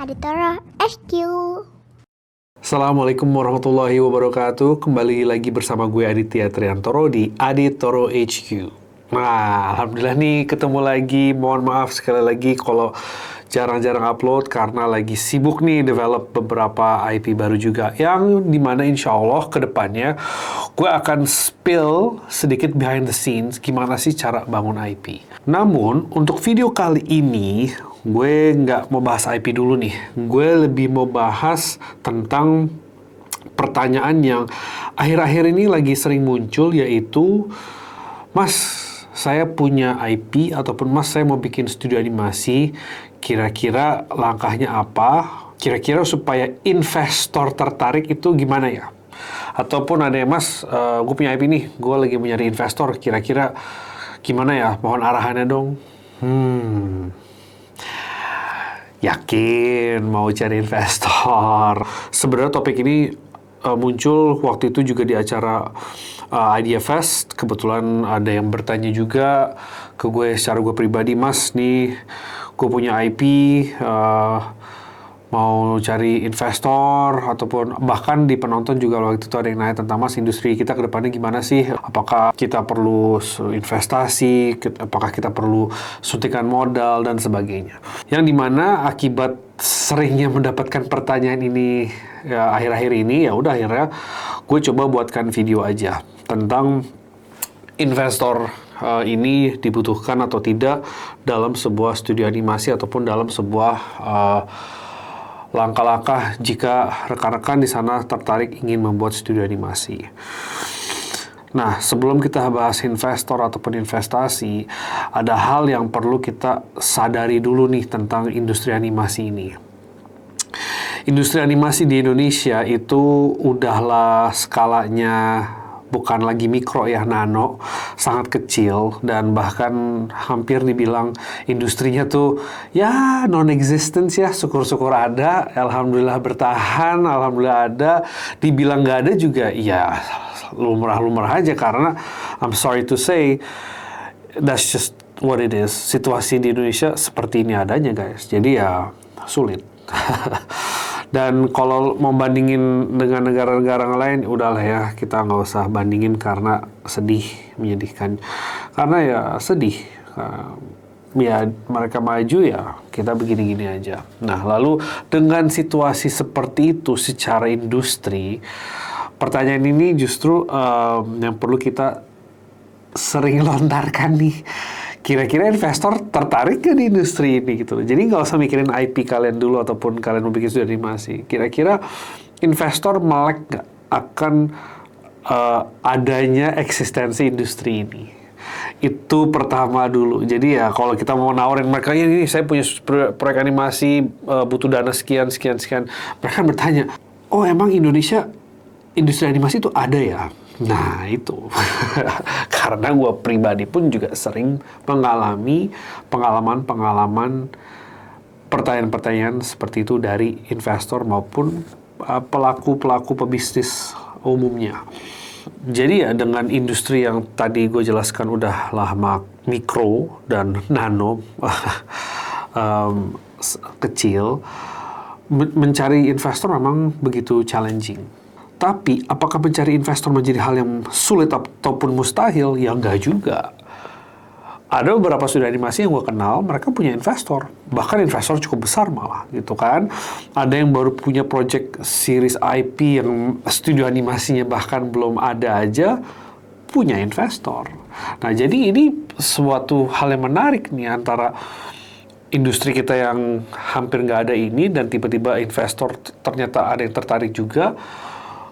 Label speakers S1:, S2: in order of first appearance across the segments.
S1: Aditara HQ.
S2: Assalamualaikum warahmatullahi wabarakatuh. Kembali lagi bersama gue Aditya Triantoro di Aditoro HQ. Nah, alhamdulillah nih ketemu lagi. Mohon maaf sekali lagi kalau jarang-jarang upload karena lagi sibuk nih develop beberapa IP baru juga. Yang dimana insya Allah ke depannya gue akan spill sedikit behind the scenes gimana sih cara bangun IP. Namun, untuk video kali ini gue nggak mau bahas IP dulu nih. Gue lebih mau bahas tentang pertanyaan yang akhir-akhir ini lagi sering muncul, yaitu, Mas, saya punya IP ataupun Mas, saya mau bikin studio animasi, kira-kira langkahnya apa? Kira-kira supaya investor tertarik itu gimana ya? Ataupun ada yang, Mas, gue punya IP nih, gue lagi mau nyari investor, kira-kira gimana ya? Mohon arahannya dong. Yakin mau cari investor. Sebenarnya topik ini muncul waktu itu juga di acara Idea Fest. Kebetulan ada yang bertanya juga ke gue secara gue pribadi, Mas, nih gue punya IP, mau cari investor, ataupun bahkan di penonton juga waktu itu ada yang nanya tentang, Mas, industri kita ke depannya gimana sih? Apakah kita perlu investasi? Apakah kita perlu suntikan modal? Dan sebagainya. Yang dimana akibat seringnya mendapatkan pertanyaan ini ya, akhir-akhir ini, ya udah akhirnya gue coba buatkan video aja tentang investor ini dibutuhkan atau tidak dalam sebuah studio animasi ataupun dalam sebuah langkah-langkah jika rekan-rekan di sana tertarik ingin membuat studio animasi. Nah, sebelum kita bahas investor ataupun investasi, ada hal yang perlu kita sadari dulu nih tentang industri animasi ini. Industri animasi di Indonesia itu udahlah skalanya bukan lagi mikro ya, nano, sangat kecil, dan bahkan hampir dibilang industrinya tuh ya non-existent ya, syukur-syukur ada, alhamdulillah bertahan, alhamdulillah ada, dibilang nggak ada juga ya lumrah-lumrah aja, karena I'm sorry to say that's just what it is. Situasi di Indonesia seperti ini adanya, guys, jadi ya sulit. Dan kalau mau bandingin dengan negara-negara lain, udahlah ya, kita nggak usah bandingin karena sedih, menyedihkan. Karena ya sedih, ya mereka maju ya kita begini-gini aja. Nah, lalu dengan situasi seperti itu secara industri, pertanyaan ini justru yang perlu kita sering lontarkan nih. Kira-kira investor tertarik ke di industri ini gitu. Jadi nggak usah mikirin IP kalian dulu ataupun kalian mau bikin studio animasi. Kira-kira investor melek nggak akan adanya eksistensi industri ini? Itu pertama dulu. Jadi ya kalau kita mau nawarin mereka, ini saya punya proyek animasi, butuh dana sekian. Mereka bertanya, oh emang Indonesia industri animasi itu ada ya? Nah itu, karena gue pribadi pun juga sering mengalami pengalaman pertanyaan-pertanyaan seperti itu dari investor maupun pelaku pebisnis umumnya. Jadi ya dengan industri yang tadi gue jelaskan udah lama mikro dan nano, kecil, mencari investor memang begitu challenging. Tapi, apakah mencari investor menjadi hal yang sulit ataupun mustahil? Ya enggak juga. Ada beberapa studio animasi yang gue kenal, mereka punya investor. Bahkan investor cukup besar malah, gitu kan. Ada yang baru punya project series IP yang studio animasinya bahkan belum ada aja, punya investor. Nah, jadi ini suatu hal yang menarik nih antara industri kita yang hampir nggak ada ini dan tiba-tiba investor ternyata ada yang tertarik juga.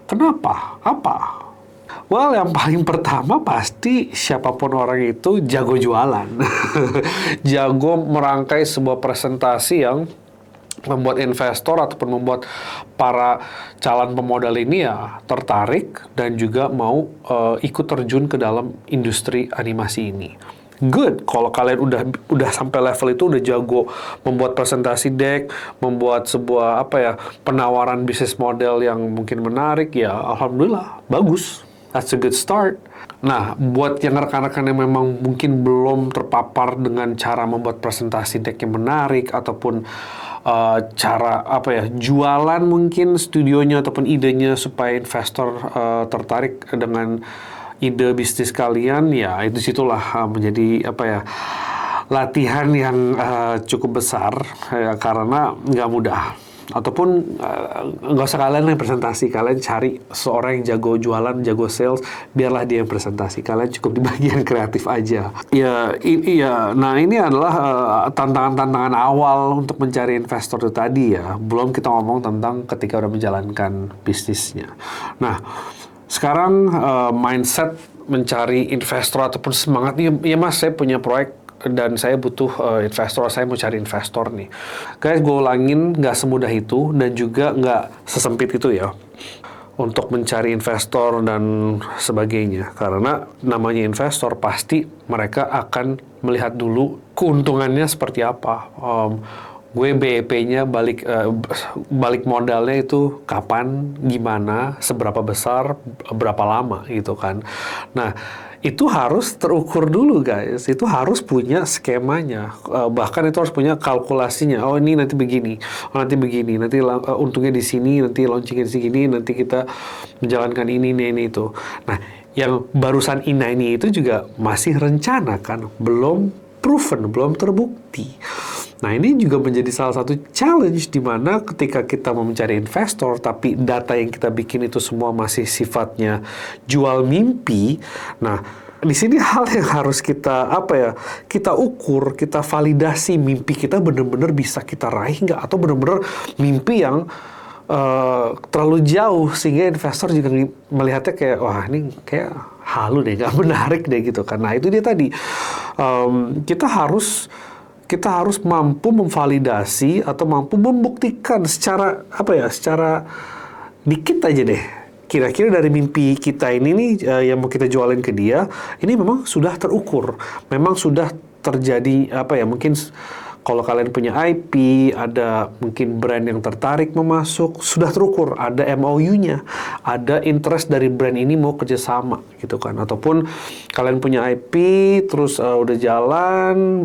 S2: Kenapa? Apa? Well, yang paling pertama pasti siapapun orang itu jago jualan. Jago merangkai sebuah presentasi yang membuat investor ataupun membuat para calon pemodal ini ya tertarik dan juga mau ikut terjun ke dalam industri animasi ini. Good, kalau kalian udah sampai level itu, udah jago membuat presentasi deck, membuat sebuah penawaran bisnis model yang mungkin menarik, ya alhamdulillah, bagus. That's a good start. Nah, buat yang rekan-rekan yang memang mungkin belum terpapar dengan cara membuat presentasi deck yang menarik ataupun cara apa ya, jualan mungkin studionya ataupun idenya supaya investor tertarik dengan ide bisnis kalian, ya itu situlah menjadi apa ya, latihan yang cukup besar ya, karena nggak mudah. Ataupun nggak usah kalian yang presentasi, kalian cari seorang yang jago jualan, jago sales, biarlah dia yang presentasi. Kalian cukup di bagian kreatif aja. Ya, nah ini adalah tantangan-tantangan awal untuk mencari investor itu tadi ya. Belum kita ngomong tentang ketika udah menjalankan bisnisnya. Nah, sekarang mindset mencari investor ataupun semangat, ya mas saya punya proyek dan saya butuh investor, saya mau cari investor nih. Guys, gue ulangin, nggak semudah itu dan juga nggak sesempit itu ya untuk mencari investor dan sebagainya. Karena namanya investor, pasti mereka akan melihat dulu keuntungannya seperti apa. Gue BEP-nya balik modalnya itu kapan, gimana, seberapa besar, berapa lama gitu kan. Nah, itu harus terukur dulu guys, itu harus punya skemanya, bahkan itu harus punya kalkulasinya. Oh ini nanti begini, oh nanti begini, nanti untungnya di sini, nanti launchingnya di sini, nanti kita menjalankan ini itu. Nah, yang barusan ini itu juga masih rencana kan, belum proven, belum terbukti. Nah, ini juga menjadi salah satu challenge di mana ketika kita mau mencari investor, tapi data yang kita bikin itu semua masih sifatnya jual mimpi. Nah, di sini hal yang harus kita kita ukur, kita validasi mimpi kita benar-benar bisa kita raih nggak, atau benar-benar mimpi yang terlalu jauh sehingga investor juga melihatnya kayak wah ini kayak halu deh, nggak menarik deh gitu kan. Nah, itu dia tadi kita harus mampu memvalidasi atau mampu membuktikan secara secara dikit aja deh. Kira-kira dari mimpi kita ini nih yang mau kita jualin ke dia, ini memang sudah terukur, memang sudah terjadi mungkin kalau kalian punya IP, ada mungkin brand yang tertarik memasuk, sudah terukur, ada MOU-nya, ada interest dari brand ini mau kerjasama gitu kan. Ataupun kalian punya IP, terus udah jalan,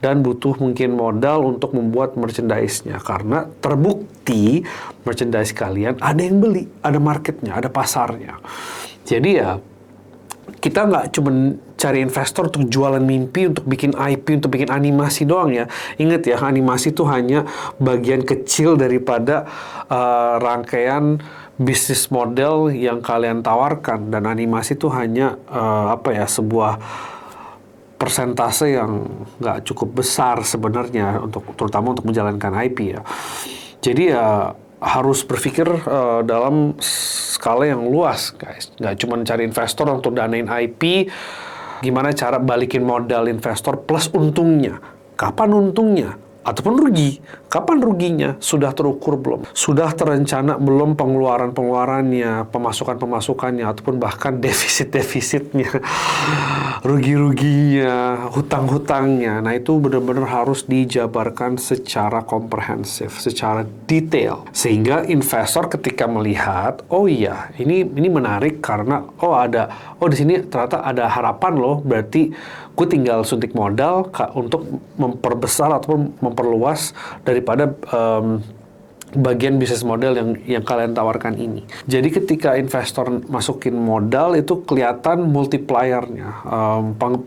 S2: dan butuh mungkin modal untuk membuat merchandise-nya. Karena terbukti merchandise kalian ada yang beli, ada marketnya, ada pasarnya. Jadi ya, kita nggak cuma cari investor untuk jualan mimpi, untuk bikin IP, untuk bikin animasi doang ya. Ingat ya, animasi itu hanya bagian kecil daripada rangkaian bisnis model yang kalian tawarkan. Dan animasi itu hanya sebuah persentase yang nggak cukup besar sebenarnya, terutama untuk menjalankan IP ya. Jadi ya, harus berpikir dalam skala yang luas, guys. Nggak cuma cari investor untuk danain IP, gimana cara balikin modal investor plus untungnya. Kapan untungnya? Ataupun rugi. Kapan ruginya? Sudah terukur belum? Sudah terencana belum pengeluaran-pengeluarannya, pemasukan-pemasukannya, ataupun bahkan defisit-defisitnya, rugi-ruginya, hutang-hutangnya. Nah, itu benar-benar harus dijabarkan secara komprehensif, secara detail. Sehingga investor ketika melihat, oh iya, ini menarik karena di sini ternyata ada harapan loh, berarti gue tinggal suntik modal untuk memperbesar ataupun memperluas daripada bagian bisnis model yang kalian tawarkan ini. Jadi ketika investor masukin modal itu kelihatan multiplier-nya,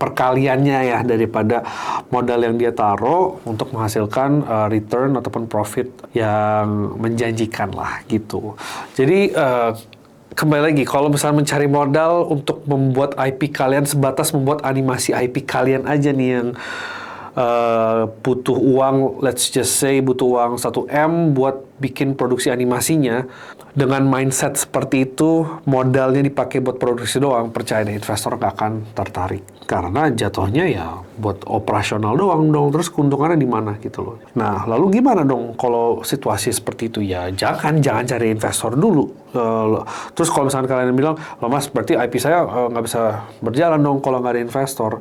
S2: perkaliannya ya daripada modal yang dia taruh untuk menghasilkan return ataupun profit yang menjanjikan lah gitu. Jadi kembali lagi, kalau misalnya mencari modal untuk membuat IP kalian sebatas membuat animasi IP kalian aja nih yang butuh uang, let's just say butuh uang 1M buat bikin produksi animasinya, dengan mindset seperti itu, modalnya dipakai buat produksi doang, percaya deh investor nggak akan tertarik. Karena jatuhnya ya buat operasional doang dong, terus keuntungannya di mana gitu loh. Nah, lalu gimana dong kalau situasi seperti itu? Ya jangan cari investor dulu. Terus kalau misalnya kalian bilang, loh mas, berarti IP saya nggak bisa berjalan dong kalau nggak ada investor.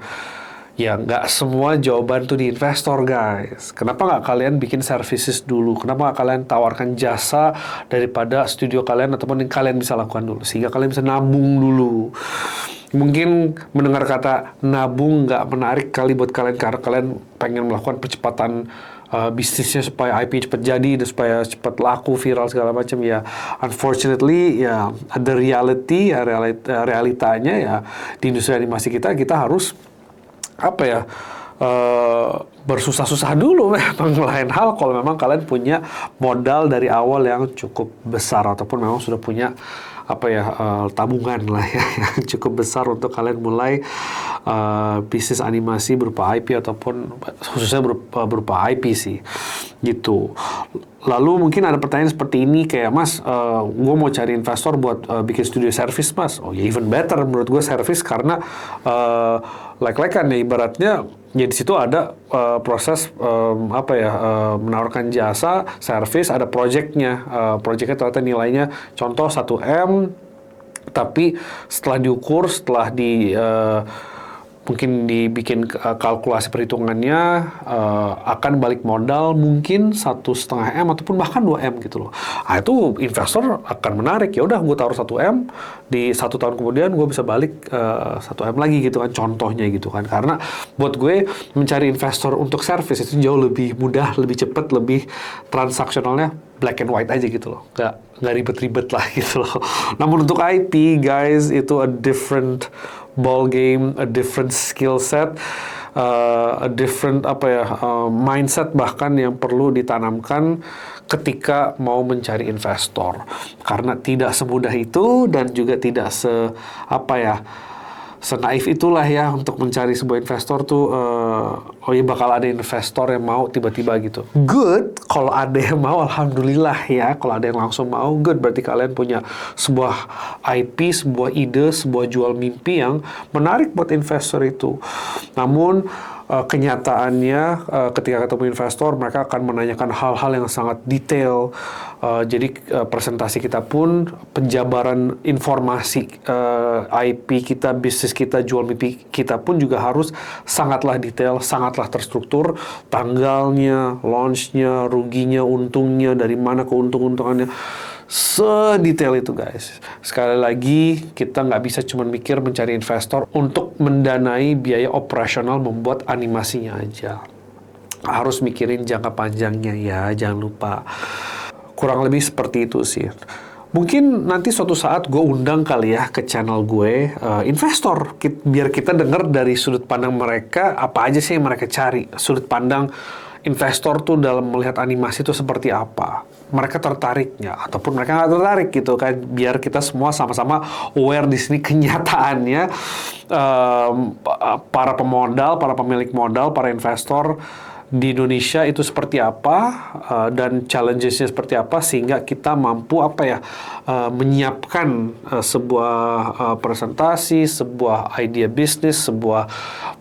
S2: Ya, nggak semua jawaban tuh di investor, guys. Kenapa nggak kalian bikin services dulu? Kenapa nggak kalian tawarkan jasa daripada studio kalian ataupun yang kalian bisa lakukan dulu? Sehingga kalian bisa nabung dulu. Mungkin mendengar kata nabung nggak menarik kali buat kalian karena kalian pengen melakukan percepatan bisnisnya supaya IP cepat jadi dan supaya cepat laku, viral segala macam ya. Unfortunately ya ada realitanya ya di industri animasi kita harus apa ya bersusah-susah dulu memang. Lain hal kalau memang kalian punya modal dari awal yang cukup besar ataupun memang sudah punya apa ya tabungan lah ya yang cukup besar untuk kalian mulai bisnis animasi berupa IP ataupun khususnya berupa IP sih gitu. Lalu mungkin ada pertanyaan seperti ini kayak Mas, gue mau cari investor buat bikin studio service Mas. Oh ya even better menurut gue service karena like-like-an ya ibaratnya ya di situ ada proses menawarkan jasa service, ada projectnya ternyata nilainya contoh 1M tapi setelah diukur setelah mungkin dibikin kalkulasi perhitungannya akan balik modal mungkin 1,5 M ataupun bahkan 2 M gitu loh. Nah itu investor akan menarik, ya udah gue taruh 1 M di 1 tahun kemudian gue bisa balik 1 M lagi gitu kan contohnya gitu kan. Karena buat gue mencari investor untuk service itu jauh lebih mudah, lebih cepat, lebih transaksionalnya black and white aja gitu loh, nggak ribet-ribet lah gitu loh. Namun untuk IP guys itu a different ball game, a different skill set, a different mindset bahkan yang perlu ditanamkan ketika mau mencari investor. Karena tidak semudah itu dan juga tidak senaif itulah ya untuk mencari sebuah investor tuh bakal ada investor yang mau tiba-tiba gitu. Good kalau ada yang mau, alhamdulillah ya. Kalau ada yang langsung mau, good berarti kalian punya sebuah IP, sebuah ide, sebuah jual mimpi yang menarik buat investor itu. Namun kenyataannya ketika ketemu investor mereka akan menanyakan hal-hal yang sangat detail. Jadi presentasi kita pun penjabaran informasi IP kita, bisnis kita, jual mimpi kita pun juga harus sangatlah detail, sangatlah terstruktur. Tanggalnya, launch-nya, ruginya, untungnya, dari mana keuntungan-untungannya. Sedetail itu guys. Sekali lagi kita nggak bisa cuma mikir mencari investor untuk mendanai biaya operasional membuat animasinya aja. Harus mikirin jangka panjangnya ya, jangan lupa. Kurang lebih seperti itu sih. Mungkin nanti suatu saat gue undang kali ya ke channel gue investor, biar kita dengar dari sudut pandang mereka apa aja sih yang mereka cari. Sudut pandang investor tuh dalam melihat animasi itu seperti apa. Mereka tertariknya ataupun mereka nggak tertarik gitu kan, biar kita semua sama-sama aware di sini kenyataannya para pemodal, para pemilik modal, para investor di Indonesia itu seperti apa dan challenges-nya seperti apa sehingga kita mampu menyiapkan sebuah presentasi, sebuah idea bisnis, sebuah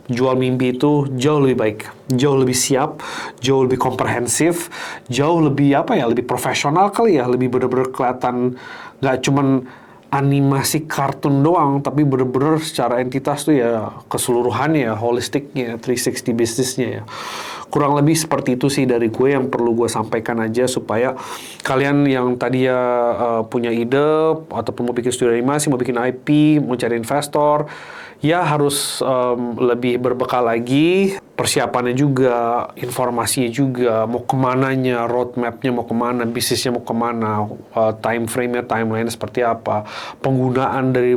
S2: jual mimpi itu jauh lebih baik, jauh lebih siap, jauh lebih komprehensif, jauh lebih lebih profesional kali ya, lebih benar-benar kelihatan nggak cuman animasi kartun doang, tapi bener-bener secara entitas tuh ya keseluruhannya, holistiknya, 360 bisnisnya ya. Kurang lebih seperti itu sih dari gue yang perlu gue sampaikan aja supaya kalian yang tadi punya ide ataupun mau bikin studio animasi, mau bikin IP, mau cari investor, ya harus lebih berbekal lagi, persiapannya juga, informasinya juga, mau kemananya, roadmap-nya mau kemana, bisnisnya mau kemana, time frame-nya, timeline seperti apa, penggunaan dari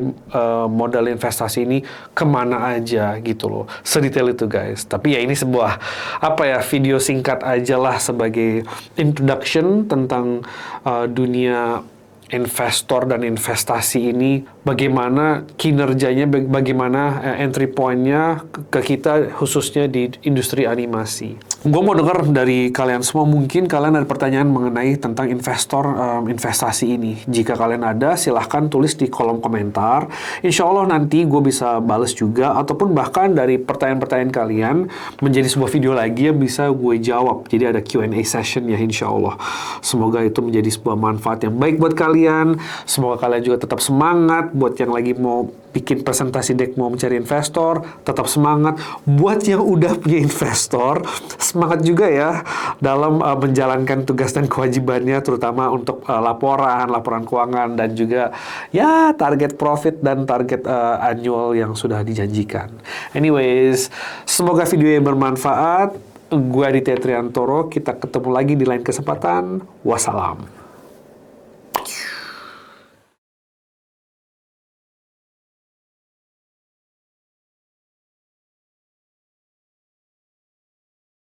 S2: modal investasi ini kemana aja gitu loh. Sedetail itu guys. Tapi ya ini sebuah video singkat aja lah sebagai introduction tentang dunia investor dan investasi ini, bagaimana kinerjanya, bagaimana entry point-nya ke kita khususnya di industri animasi. Gue mau dengar dari kalian semua, mungkin kalian ada pertanyaan mengenai tentang investor investasi ini. Jika kalian ada, silahkan tulis di kolom komentar. Insya Allah nanti gue bisa bales juga, ataupun bahkan dari pertanyaan-pertanyaan kalian menjadi sebuah video lagi yang bisa gue jawab. Jadi ada Q&A session ya insya Allah. Semoga itu menjadi sebuah manfaat yang baik buat kalian. Semoga kalian juga tetap semangat. Buat yang lagi mau bikin presentasi deck, mau mencari investor, tetap semangat. Buat yang udah punya investor, semangat juga ya dalam menjalankan tugas dan kewajibannya, terutama untuk laporan keuangan dan juga ya target profit dan target annual yang sudah dijanjikan. Anyways, semoga video yang bermanfaat. Gue Aditya Triantoro, kita ketemu lagi di lain kesempatan. Wassalam.